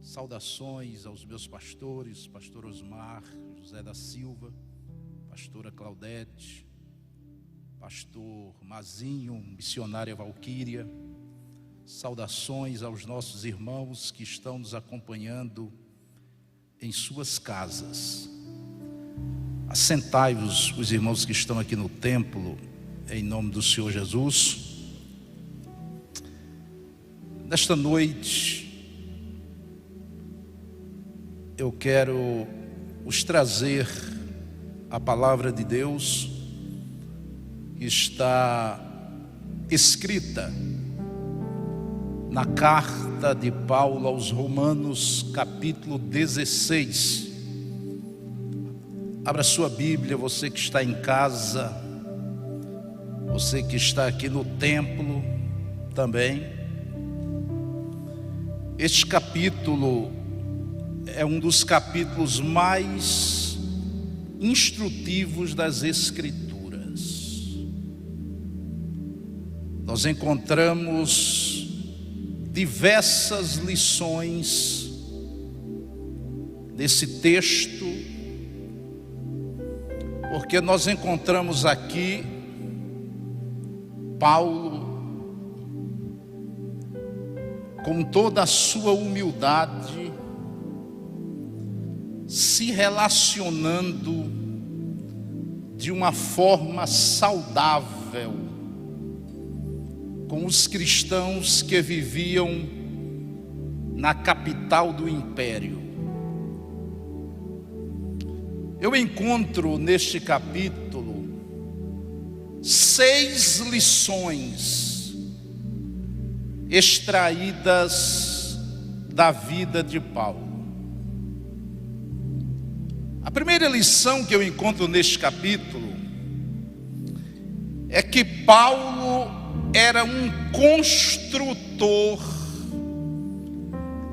Saudações aos meus pastores, pastor Osmar, José da Silva, pastora Claudete, pastor Mazinho, missionária Valquíria. Saudações aos nossos irmãos que estão nos acompanhando em suas casas. Assentai-vos, os irmãos que estão aqui no templo, em nome do Senhor Jesus. Nesta noite, eu quero os trazer a palavra de Deus que está escrita na carta de Paulo aos Romanos, capítulo 16. Abra sua Bíblia, você que está em casa, você que está aqui no templo também. Este capítulo é um dos capítulos mais instrutivos das Escrituras. Nós encontramos diversas lições nesse texto, porque nós encontramos aqui Paulo, com toda a sua humildade, se relacionando de uma forma saudável com os cristãos que viviam na capital do império. Eu encontro neste capítulo 6 lições extraídas da vida de Paulo. A primeira lição que eu encontro neste capítulo é que Paulo era um construtor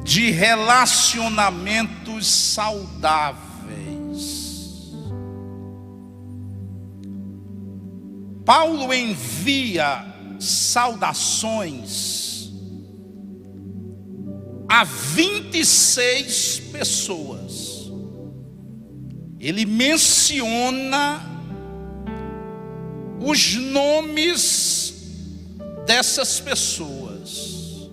de relacionamentos saudáveis. Paulo envia saudações a 26 pessoas. Ele menciona os nomes dessas pessoas.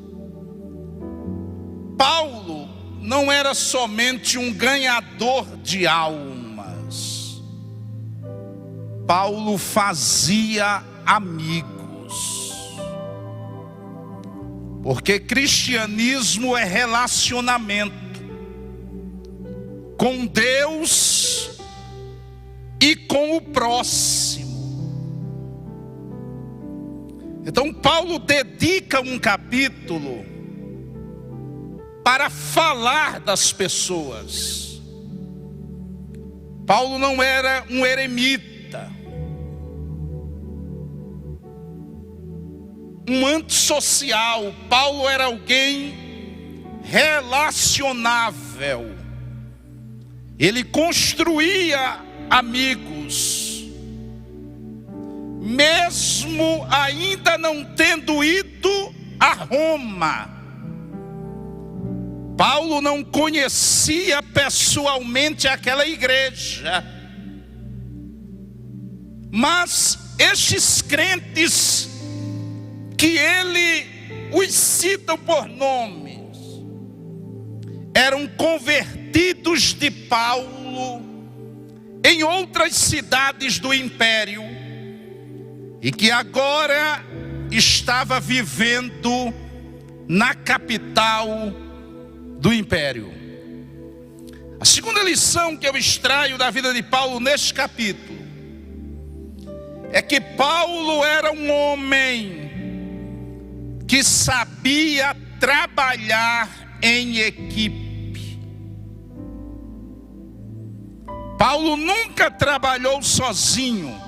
Paulo não era somente um ganhador de almas. Paulo fazia amigos. Porque cristianismo é relacionamento com Deus e com o próximo. Então Paulo dedica um capítulo para falar das pessoas. Paulo não era um eremita, um antissocial. Paulo era alguém relacionável. Ele construía amigos, mesmo ainda não tendo ido a Roma. Paulo não conhecia pessoalmente aquela igreja, mas estes crentes que ele os cita por nomes eram convertidos de Paulo em outras cidades do império e que agora estava vivendo na capital do império. A segunda lição que eu extraio da vida de Paulo neste capítulo é que Paulo era um homem que sabia trabalhar em equipe. Paulo nunca trabalhou sozinho.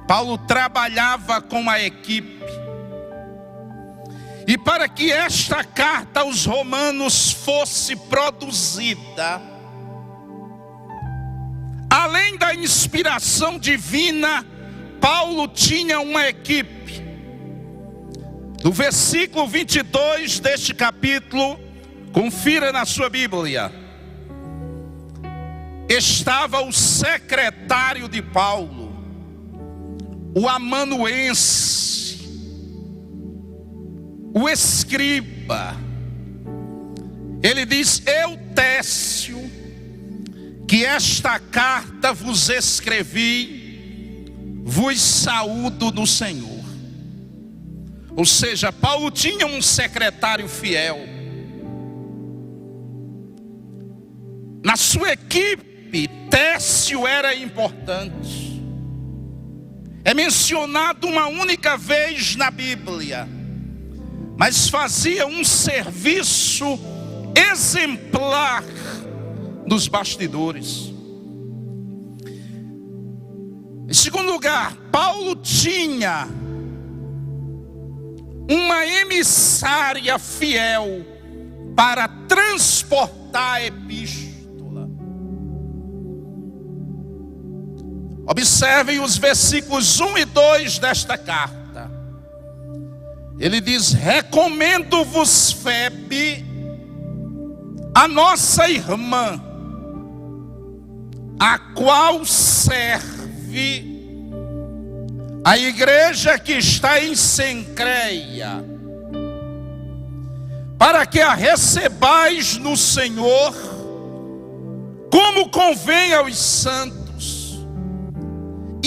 Paulo trabalhava com a equipe. E para que esta carta aos Romanos fosse produzida, além da inspiração divina, Paulo tinha uma equipe. Do versículo 22 deste capítulo Confira na sua Bíblia. Estava o secretário de Paulo, o amanuense, o escriba. Ele diz: Eutécio, que esta carta vos escrevi, vos saúdo no Senhor. Ou seja, Paulo tinha um secretário fiel. Na sua equipe, Técio era importante. É mencionado uma única vez na Bíblia, mas fazia um serviço exemplar nos bastidores. Em segundo lugar, Paulo tinha uma emissária fiel para transportar a epístola. Observem os versículos 1 e 2 desta carta. Ele diz: recomendo-vos Febe, a nossa irmã, a qual serve a igreja que está em Cencreia, para que a recebais no Senhor, como convém aos santos,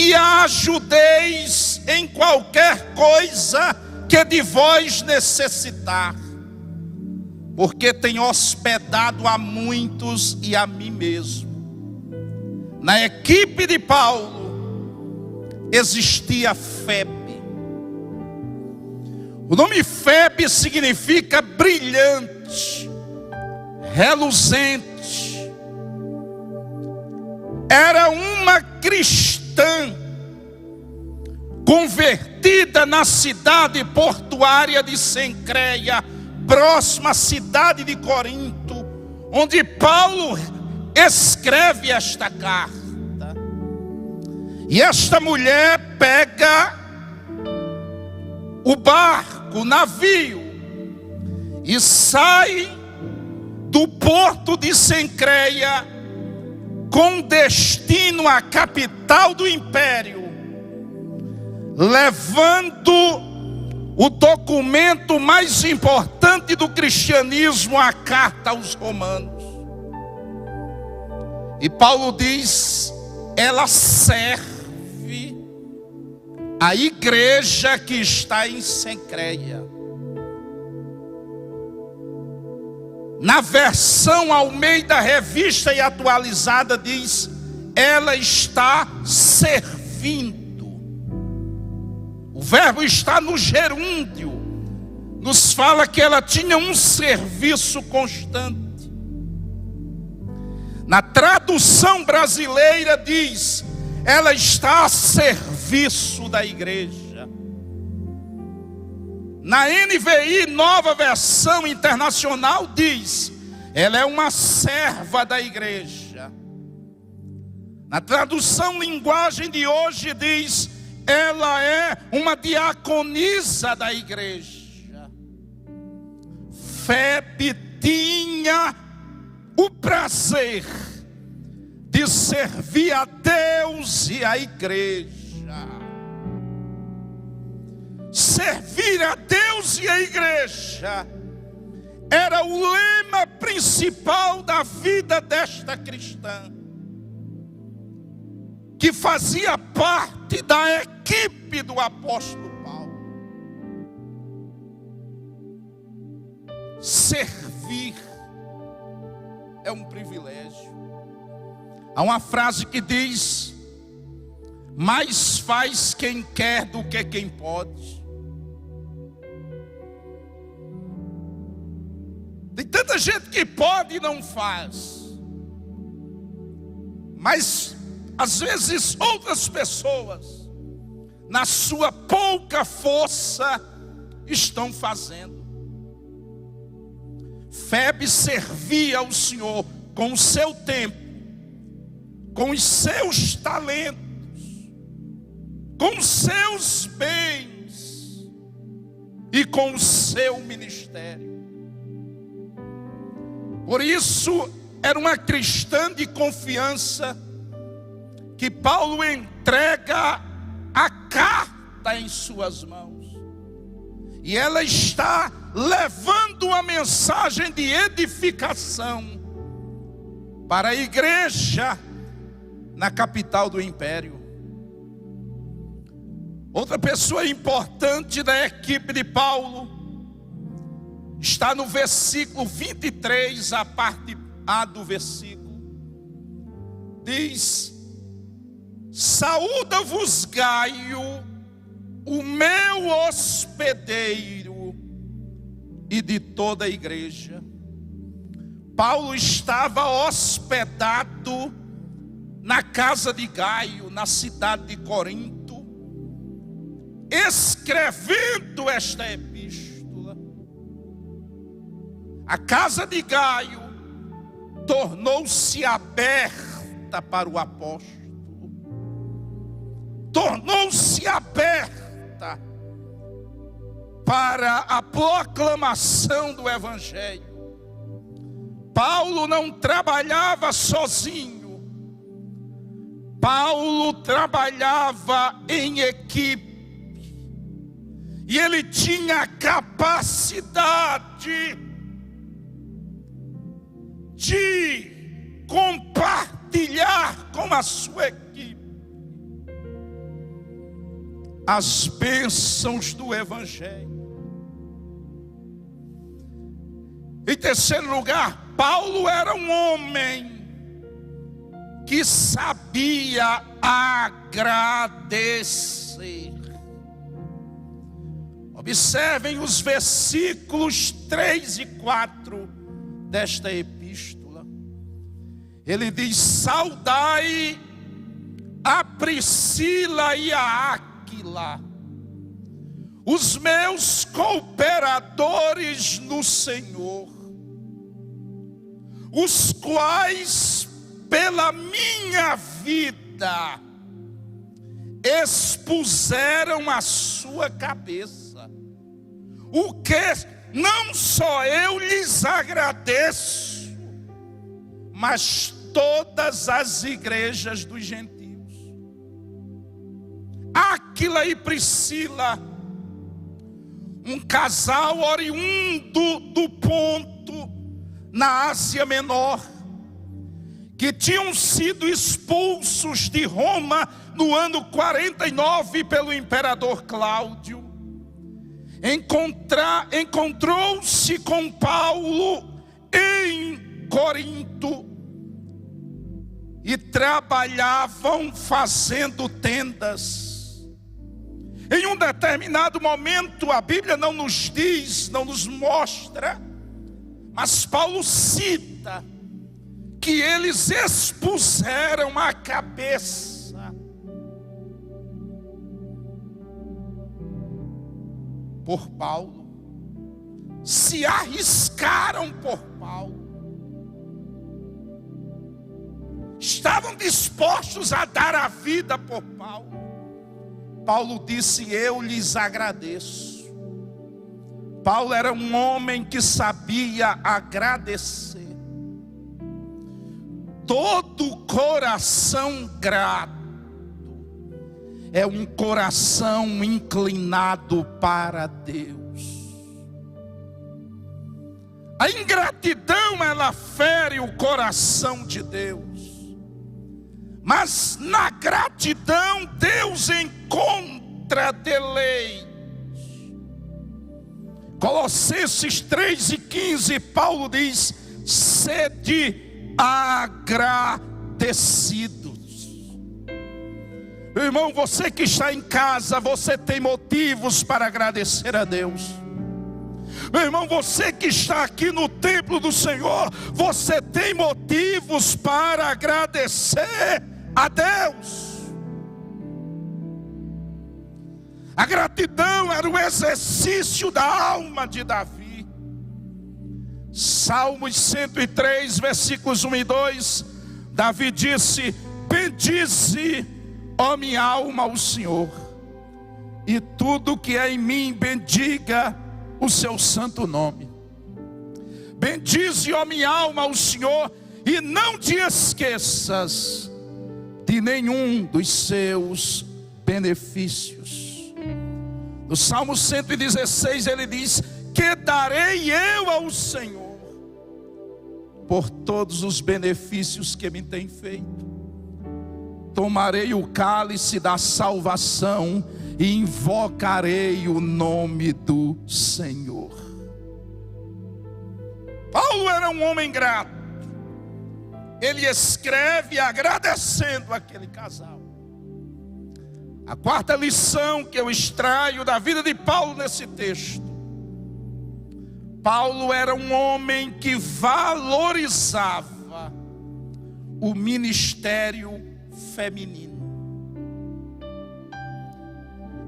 e a ajudeis em qualquer coisa que de vós necessitar, porque tem hospedado a muitos e a mim mesmo. Na equipe de Paulo existia Febe. O nome Febe significa brilhante, reluzente. Era uma cristã convertida na cidade portuária de Cencreia, próxima à cidade de Corinto, onde Paulo escreve esta carta. E esta mulher pega o barco, o navio, e sai do porto de Cencreia com destino à capital do império, levando o documento mais importante do cristianismo, a carta aos Romanos. E Paulo diz: ela serve a igreja que está em Cencreia. Na versão Almeida Revista e Atualizada diz: ela está servindo. O verbo está no gerúndio, nos fala que ela tinha um serviço constante. Na tradução brasileira diz: ela está a serviço da igreja. Na NVI, Nova Versão Internacional, diz: ela é uma serva da igreja. Na tradução linguagem de hoje diz: ela é uma diaconisa da igreja. Febe tinha o prazer de servir a Deus e a igreja. Servir a Deus e a igreja era o lema principal da vida desta cristã, que fazia parte da equipe do apóstolo Paulo. Servir é um privilégio. Há uma frase que diz: mais faz quem quer do que quem pode. Tem tanta gente que pode e não faz, mas às vezes outras pessoas, na sua pouca força, estão fazendo. Febe servia ao Senhor com o seu tempo, com os seus talentos, com os seus bens e com o seu ministério. Por isso, era uma cristã de confiança que Paulo entrega a carta em suas mãos. E ela está levando uma mensagem de edificação para a igreja na capital do império. Outra pessoa importante da equipe de Paulo está no versículo 23, a parte A do versículo. Diz: saúda-vos Gaio, o meu hospedeiro, e de toda a igreja. Paulo estava hospedado na casa de Gaio, na cidade de Corinto, escrevendo esta epístola. A casa de Gaio tornou-se aberta para o apóstolo, tornou-se aberta para a proclamação do evangelho. Paulo não trabalhava sozinho, Paulo trabalhava em equipe, e ele tinha a capacidade de compartilhar com a sua equipe as bênçãos do evangelho. Em terceiro lugar, Paulo era um homem que sabia agradecer. Observem os versículos 3 e 4 desta epístola. Ele diz: saudai a Priscila e a Áquila, os meus cooperadores no Senhor, os quais pela minha vida expuseram a sua cabeça, o que não só eu lhes agradeço, mas todas as igrejas dos gentios. Áquila e Priscila, um casal oriundo do Ponto, na Ásia Menor, que tinham sido expulsos de Roma no ano 49 pelo imperador Cláudio. Encontrou-se com Paulo em Corinto e trabalhavam fazendo tendas. Em um determinado momento, a Bíblia não nos diz, não nos mostra, mas Paulo cita que eles expuseram a cabeça. Por Paulo, se arriscaram por Paulo, estavam dispostos a dar a vida por Paulo. Paulo disse: eu lhes agradeço. Paulo era um homem que sabia agradecer. Todo coração grato é um coração inclinado para Deus. A ingratidão, ela fere o coração de Deus, mas na gratidão Deus encontra deleite. Colossenses 3:15, Paulo diz: sede agradecidos. Meu irmão, você que está em casa, você tem motivos para agradecer a Deus. Meu irmão, você que está aqui no templo do Senhor, você tem motivos para agradecer a Deus. A gratidão era o exercício da alma de Davi. Salmos 103, versículos 1 e 2, Davi disse: bendize, ó minha alma, ao Senhor, e tudo que é em mim bendiga o seu santo nome. Bendize, ó minha alma, ao Senhor, e não te esqueças de nenhum dos seus benefícios. No Salmo 116 ele diz: que darei eu ao Senhor por todos os benefícios que me tem feito? Tomarei o cálice da salvação e invocarei o nome do Senhor. Paulo era um homem grato. Ele escreve agradecendo aquele casal. A quarta lição que eu extraio da vida de Paulo nesse texto: Paulo era um homem que valorizava o ministério feminino.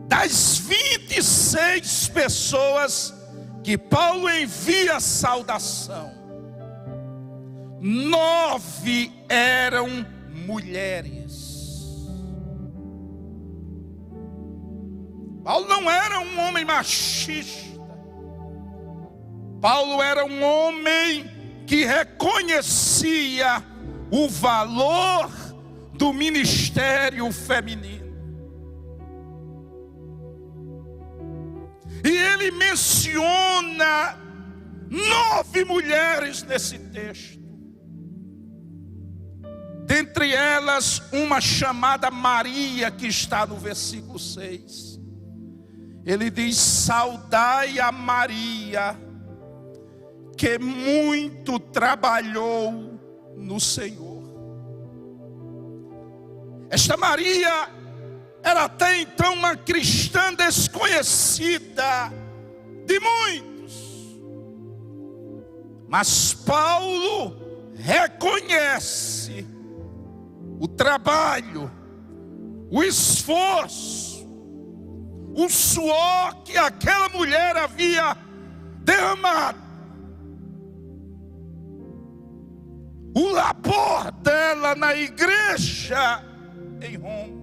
Das 26 pessoas que Paulo envia saudação, 9 eram mulheres. Paulo não era um homem machista. Paulo era um homem que reconhecia o valor do ministério feminino. E ele menciona 9 mulheres nesse texto. Dentre elas, uma chamada Maria, que está no versículo 6. Ele diz: saudai a Maria, que muito trabalhou no Senhor. Esta Maria era até então uma cristã desconhecida de muitos. Mas Paulo reconhece o trabalho, o esforço, o suor que aquela mulher havia derramado, o labor dela na igreja em Roma.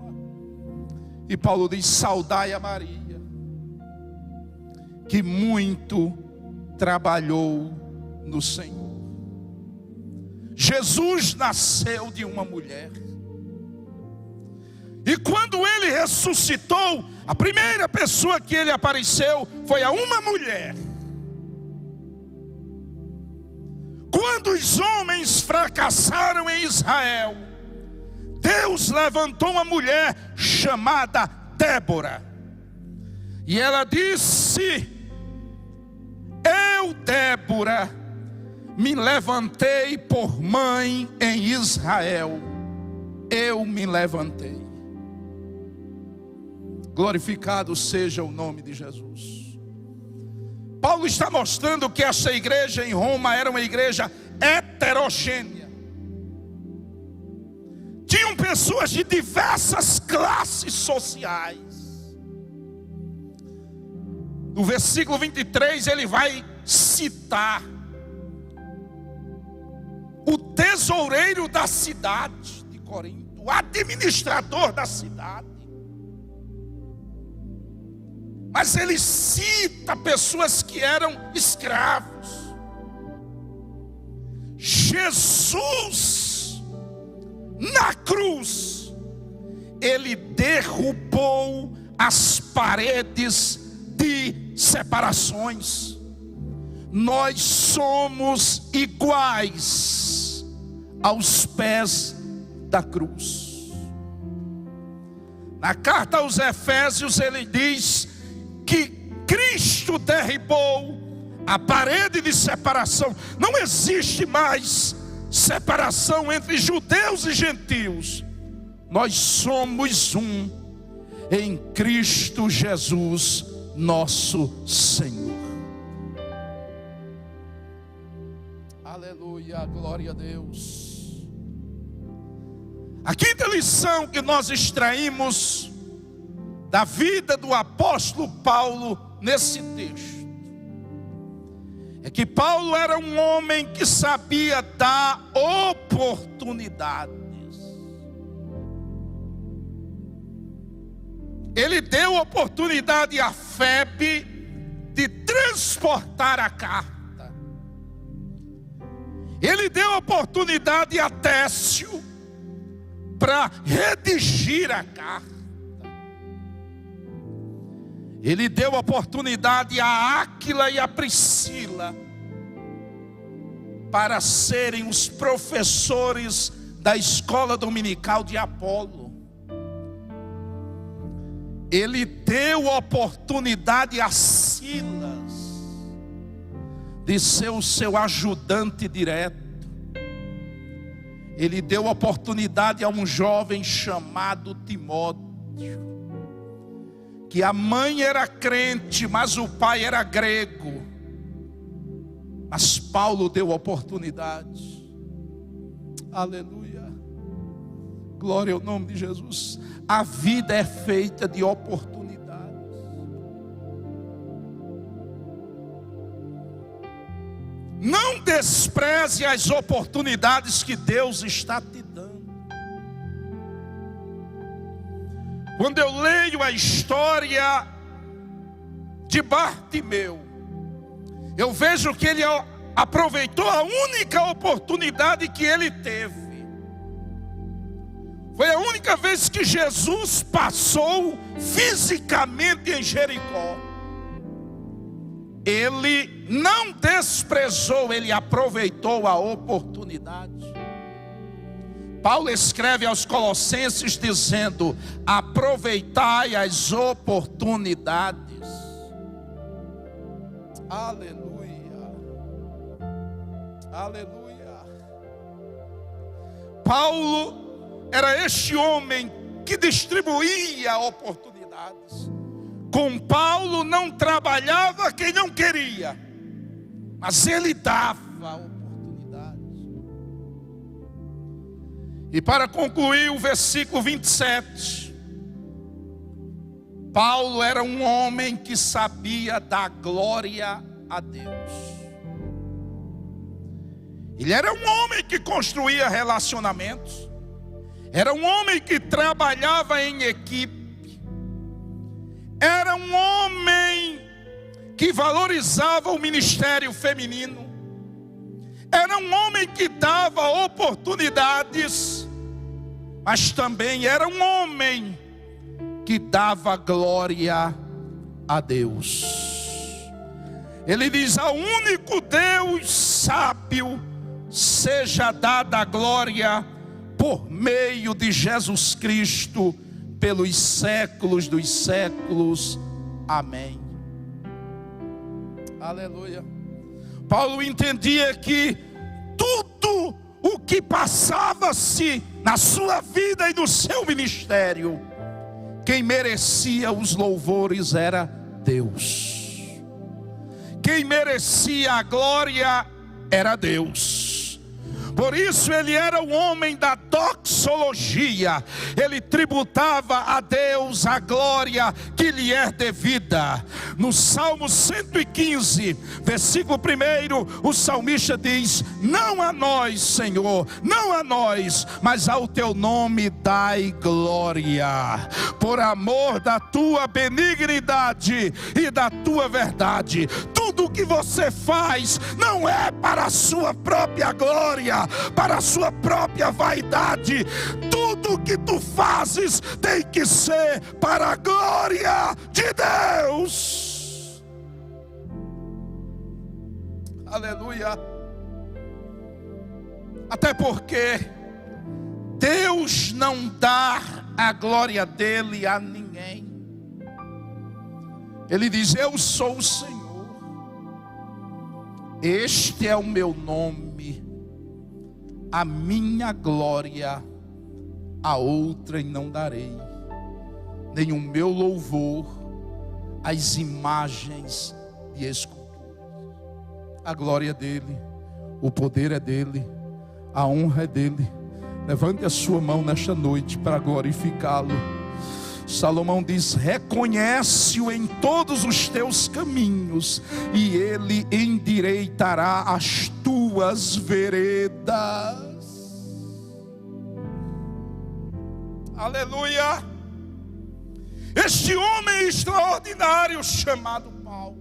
E Paulo diz: saudai a Maria, que muito trabalhou no Senhor. Jesus nasceu de uma mulher. E quando ele ressuscitou, a primeira pessoa que ele apareceu foi a uma mulher. Quando os homens fracassaram em Israel, Deus levantou uma mulher chamada Débora. E ela disse: eu, Débora, me levantei por mãe em Israel. Eu me levantei. Glorificado seja o nome de Jesus. Paulo está mostrando que essa igreja em Roma era uma igreja heterogênea. Tinham pessoas de diversas classes sociais. No versículo 23 ele vai citar o tesoureiro da cidade de Corinto, o administrador da cidade. Mas ele cita pessoas que eram escravos. Jesus, na cruz, ele derrubou as paredes de separações. Nós somos iguais aos pés da cruz. Na carta aos Efésios ele diz que Cristo derrubou a parede de separação. Não existe mais separação entre judeus e gentios. Nós somos um em Cristo Jesus, nosso Senhor. Aleluia, glória a Deus. A quinta lição que nós extraímos da vida do apóstolo Paulo nesse texto é que Paulo era um homem que sabia dar oportunidades. Ele deu oportunidade a Febe de transportar a carta. Ele deu oportunidade a Técio para redigir a carta. Ele deu oportunidade a Áquila e a Priscila para serem os professores da escola dominical de Apolo. Ele deu oportunidade a Silas de ser o seu ajudante direto. Ele deu oportunidade a um jovem chamado Timóteo, que a mãe era crente, mas o pai era grego. Mas Paulo deu oportunidade. Aleluia. Glória ao nome de Jesus. A vida é feita de oportunidades. Não despreze as oportunidades que Deus está te dando. Quando eu leio a história de Bartimeu, eu vejo que ele aproveitou a única oportunidade que ele teve. Foi a única vez que Jesus passou fisicamente em Jericó. Ele não desprezou, ele aproveitou a oportunidade. Paulo escreve aos Colossenses dizendo: aproveitai as oportunidades. Aleluia, aleluia. Paulo era este homem que distribuía oportunidades. Com Paulo não trabalhava quem não queria, mas ele dava oportunidades. E para concluir o versículo 27, Paulo era um homem que sabia dar glória a Deus. Ele era um homem que construía relacionamentos, era um homem que trabalhava em equipe, era um homem que valorizava o ministério feminino, era um homem que dava oportunidades, mas também era um homem que dava glória a Deus. Ele diz: ao único Deus sábio seja dada a glória por meio de Jesus Cristo, pelos séculos dos séculos. Amém. Aleluia. Paulo entendia que tudo o que passava-se na sua vida e no seu ministério, quem merecia os louvores era Deus. Quem merecia a glória era Deus. Por isso ele era o homem da doxologia. Ele tributava a Deus a glória que lhe é devida. No Salmo 115, versículo 1, o salmista diz: não a nós, Senhor, não a nós, mas ao teu nome dai glória, por amor da tua benignidade e da tua verdade. Tudo o que você faz não é para a sua própria glória, para a sua própria vaidade. Tudo que tu fazes tem que ser para a glória de Deus. Aleluia. Até porque Deus não dá a glória dele a ninguém. Ele diz: eu sou o Senhor, este é o meu nome, a minha glória a outrem não darei, nem o meu louvor às imagens de escultura. A glória é dele, o poder é dele, a honra é dele. Levante a sua mão nesta noite para glorificá-lo. Salomão diz: reconhece-o em todos os teus caminhos, e ele endireitará as tuas veredas. Aleluia. Este homem extraordinário chamado Paulo,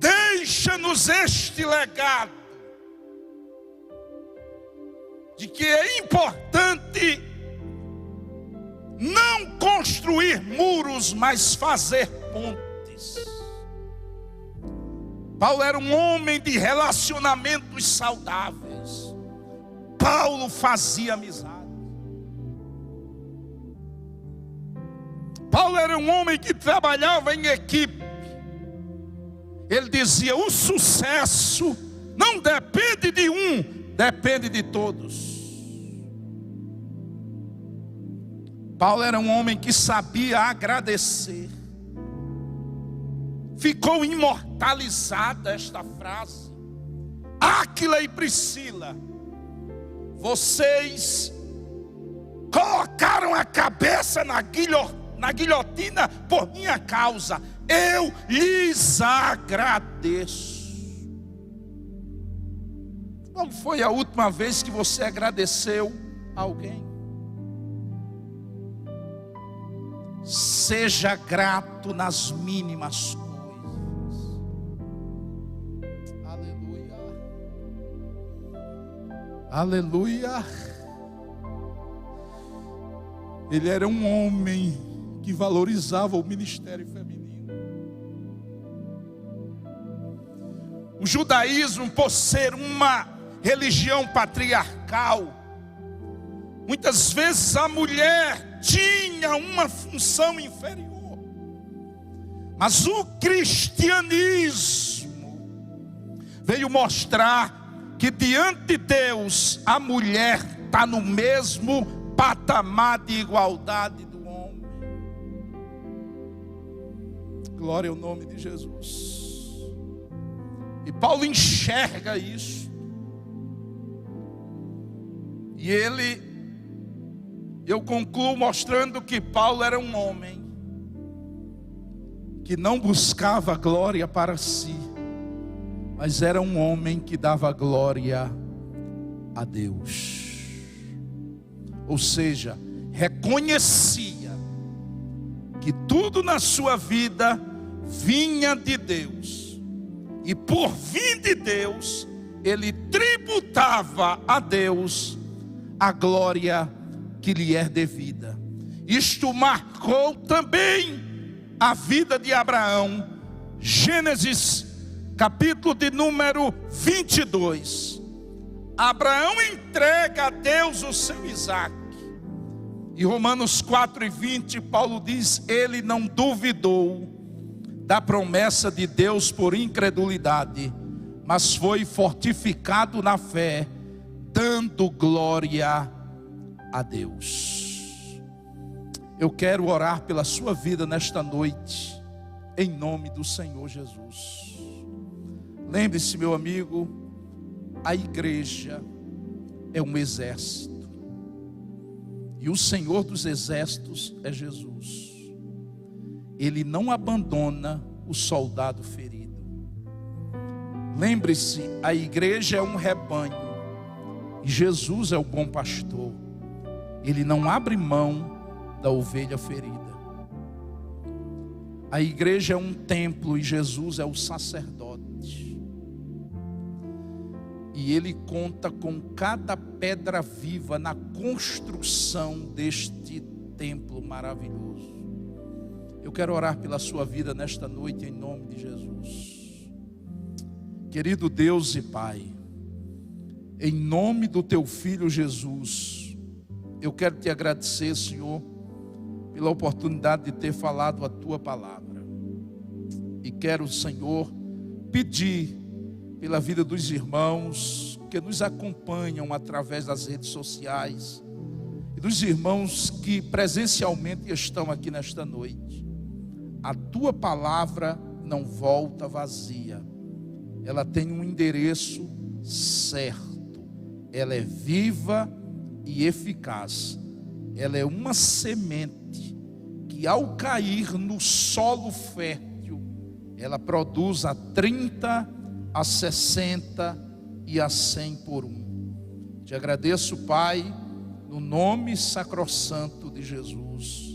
deixa-nos este legado de que é importante não construir muros, mas fazer pontes. Paulo era um homem de relacionamentos saudáveis. Paulo fazia amizade. Paulo era um homem que trabalhava em equipe. Ele dizia: o sucesso não depende de um, depende de todos. Paulo era um homem que sabia agradecer. Ficou imortalizada esta frase. Áquila e Priscila, vocês colocaram a cabeça na guilhotina por minha causa. Eu lhes agradeço. Qual foi a última vez que você agradeceu a alguém? Seja grato nas mínimas coisas. Aleluia. Aleluia. Ele era um homem que valorizava o ministério feminino. O judaísmo, por ser uma religião patriarcal, muitas vezes a mulher tinha uma função inferior. Mas o cristianismo veio mostrar que diante de Deus a mulher está no mesmo patamar de igualdade do homem. Glória ao nome de Jesus. E Paulo enxerga isso. E eu concluo mostrando que Paulo era um homem que não buscava glória para si, mas era um homem que dava glória a Deus. Ou seja, reconhecia que tudo na sua vida vinha de Deus, e por vir de Deus, ele tributava a Deus a glória que lhe é devida. Isto marcou também a vida de Abraão. Gênesis capítulo de número 22. Abraão entrega a Deus o seu Isaque. E Romanos 4:20, Paulo diz: ele não duvidou da promessa de Deus por incredulidade, mas foi fortificado na fé, dando glória a Deus. Eu quero orar pela sua vida nesta noite, em nome do Senhor Jesus. Lembre-se, meu amigo, a igreja é um exército, e o Senhor dos exércitos é Jesus. Ele não abandona o soldado ferido. Lembre-se, a igreja é um rebanho, e Jesus é o bom pastor. Ele não abre mão da ovelha ferida. A igreja é um templo e Jesus é o sacerdote. E ele conta com cada pedra viva na construção deste templo maravilhoso. Eu quero orar pela sua vida nesta noite em nome de Jesus. Querido Deus e Pai, em nome do teu Filho Jesus, eu quero te agradecer, Senhor, pela oportunidade de ter falado a tua palavra. E quero, Senhor, pedir pela vida dos irmãos que nos acompanham através das redes sociais e dos irmãos que presencialmente estão aqui nesta noite. A tua palavra não volta vazia. Ela tem um endereço certo. Ela é viva e eficaz. Ela é uma semente que, ao cair no solo fértil, ela produz a 30, a 60 e a 100 por um. Te agradeço, Pai, no nome sacrossanto de Jesus.